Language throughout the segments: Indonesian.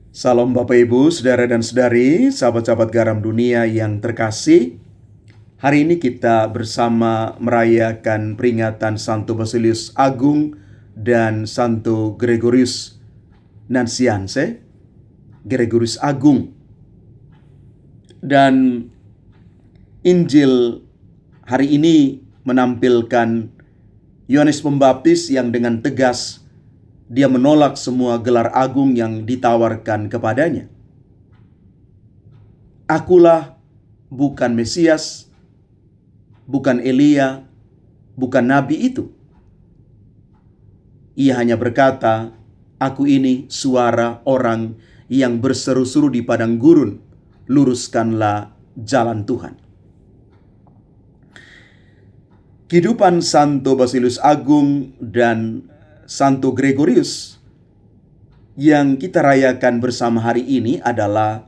Salam Bapak Ibu, Saudara dan Saudari, sahabat-sahabat garam dunia yang terkasih. Hari ini kita bersama merayakan peringatan Santo Basilius Agung dan Santo Gregorius Nazianze, Gregorius Agung. Dan Injil hari ini menampilkan Yohanes Pembaptis yang dengan tegas dia menolak semua gelar agung yang ditawarkan kepadanya. Akulah bukan Mesias, bukan Elia, bukan Nabi itu. Ia hanya berkata, aku ini suara orang yang berseru-seru di padang gurun, luruskanlah jalan Tuhan. Kehidupan Santo Basilius Agung dan Santo Gregorius yang kita rayakan bersama hari ini adalah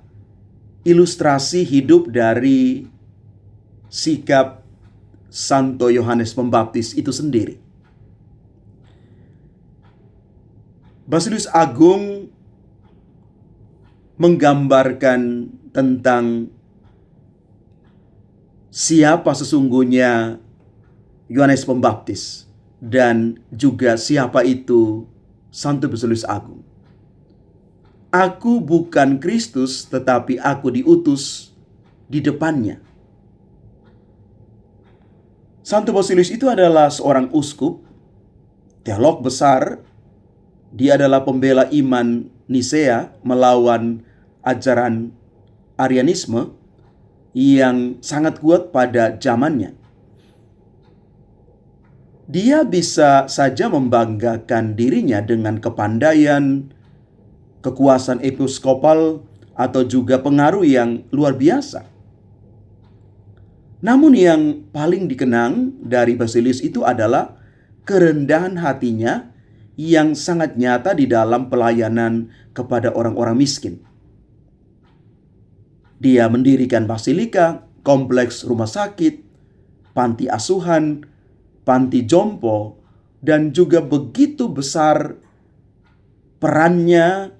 ilustrasi hidup dari sikap Santo Yohanes Pembaptis itu sendiri. Basilius Agung menggambarkan tentang siapa sesungguhnya Yohanes Pembaptis dan juga siapa itu Santo Basilius Agung. Aku bukan Kristus, tetapi aku diutus di depannya. Santo Basilius itu adalah seorang uskup, teolog besar. Dia adalah pembela iman Nisea melawan ajaran Arianisme yang sangat kuat pada zamannya. Dia bisa saja membanggakan dirinya dengan kepandaian, kekuasaan episkopal, atau juga pengaruh yang luar biasa. Namun yang paling dikenang dari Basilius itu adalah kerendahan hatinya yang sangat nyata di dalam pelayanan kepada orang-orang miskin. Dia mendirikan basilika, kompleks rumah sakit, panti asuhan, panti jompo, dan juga begitu besar perannya,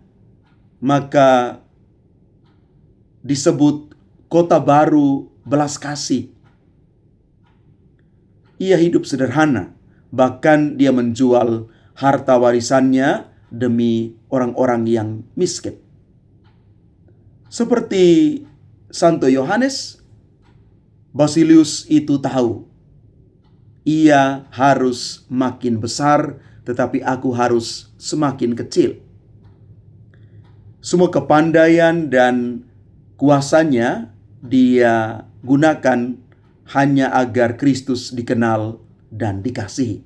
maka disebut kota baru belas kasih. Ia hidup sederhana, bahkan dia menjual harta warisannya demi orang-orang yang miskin. Seperti Santo Yohanes, Basilius itu tahu, ia harus makin besar, tetapi aku harus semakin kecil. Semua kepandaian dan kuasanya dia gunakan hanya agar Kristus dikenal dan dikasihi.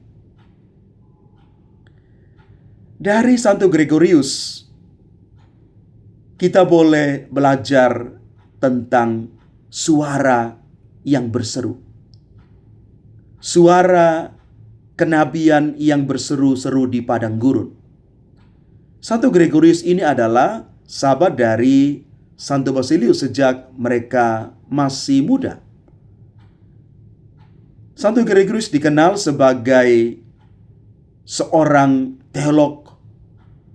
Dari Santo Gregorius, kita boleh belajar tentang suara yang berseru. Suara kenabian yang berseru-seru di padang gurun. Santo Gregorius ini adalah sahabat dari Santo Basilius sejak mereka masih muda. Santo Gregorius dikenal sebagai seorang teolog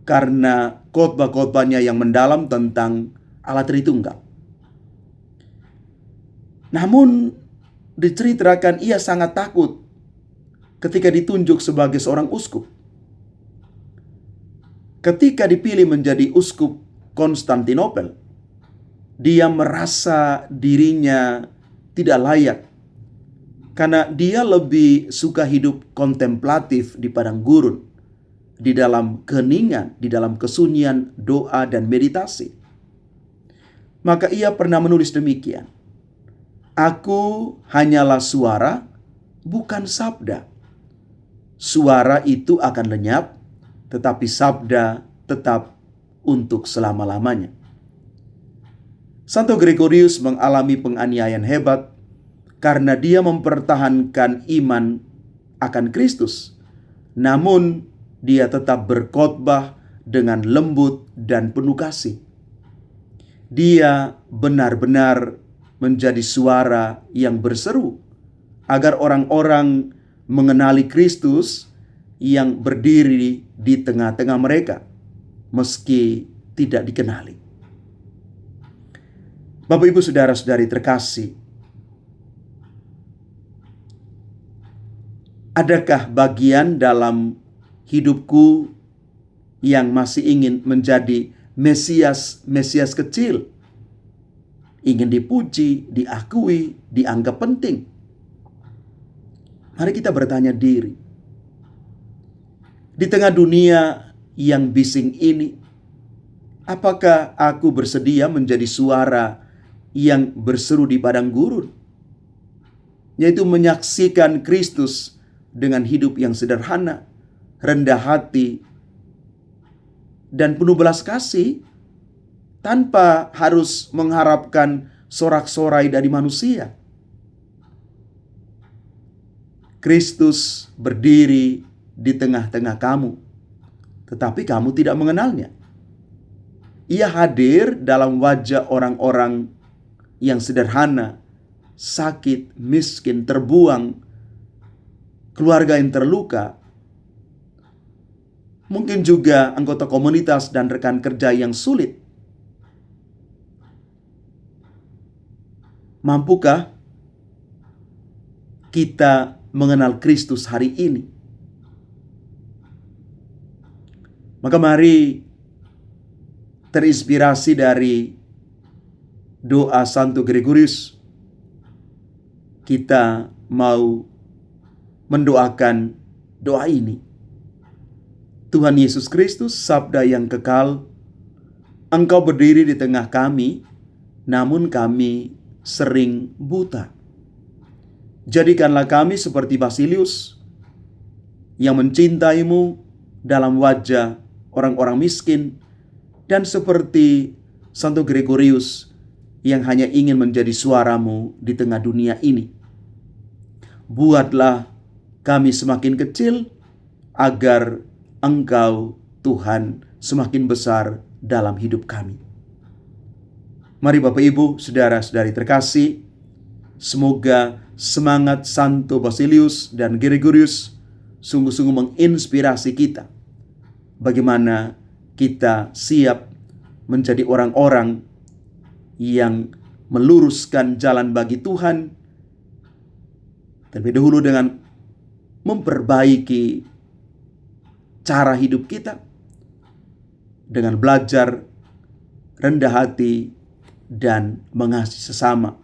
karena khotbah-khotbahnya yang mendalam tentang Allah Tritunggal. Namun diceritakan ia sangat takut ketika ditunjuk sebagai seorang uskup. Ketika dipilih menjadi uskup Konstantinopel, dia merasa dirinya tidak layak karena dia lebih suka hidup kontemplatif di padang gurun, di dalam keheningan, di dalam kesunyian doa dan meditasi. Maka ia pernah menulis demikian, aku hanyalah suara, bukan sabda. Suara itu akan lenyap, tetapi sabda tetap untuk selama-lamanya. Santo Gregorius mengalami penganiayaan hebat karena dia mempertahankan iman akan Kristus. Namun dia tetap berkhotbah dengan lembut dan penuh kasih. Dia benar-benar menjadi suara yang berseru agar orang-orang mengenali Kristus yang berdiri di tengah-tengah mereka, meski tidak dikenali. Bapak, Ibu, saudara-saudari terkasih, adakah bagian dalam hidupku yang masih ingin menjadi Mesias kecil? Ingin dipuji, diakui, dianggap penting. Mari kita bertanya diri. Di tengah dunia yang bising ini, apakah aku bersedia menjadi suara yang berseru di padang gurun? Yaitu menyaksikan Kristus dengan hidup yang sederhana, rendah hati, dan penuh belas kasih, tanpa harus mengharapkan sorak-sorai dari manusia. Kristus berdiri di tengah-tengah kamu, tetapi kamu tidak mengenalnya. Ia hadir dalam wajah orang-orang yang sederhana, sakit, miskin, terbuang, keluarga yang terluka, mungkin juga anggota komunitas dan rekan kerja yang sulit. Mampukah kita mengenal Kristus hari ini? Maka mari terinspirasi dari doa Santo Gregorius, kita mau mendoakan doa ini. Tuhan Yesus Kristus, sabda yang kekal, Engkau berdiri di tengah kami, namun kami sering buta. Jadikanlah kami seperti Basilius yang mencintaimu dalam wajah orang-orang miskin, dan seperti Santo Gregorius yang hanya ingin menjadi suaramu di tengah dunia ini. Buatlah kami semakin kecil agar Engkau, Tuhan, semakin besar dalam hidup kami. Mari Bapak, Ibu, saudara-saudari terkasih, semoga semangat Santo Basilius dan Gregorius sungguh-sungguh menginspirasi kita. Bagaimana kita siap menjadi orang-orang yang meluruskan jalan bagi Tuhan, terlebih dahulu dengan memperbaiki cara hidup kita, dengan belajar rendah hati dan mengasihi sesama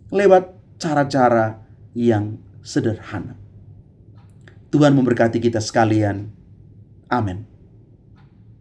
lewat cara-cara yang sederhana. Tuhan memberkati kita sekalian. Amin.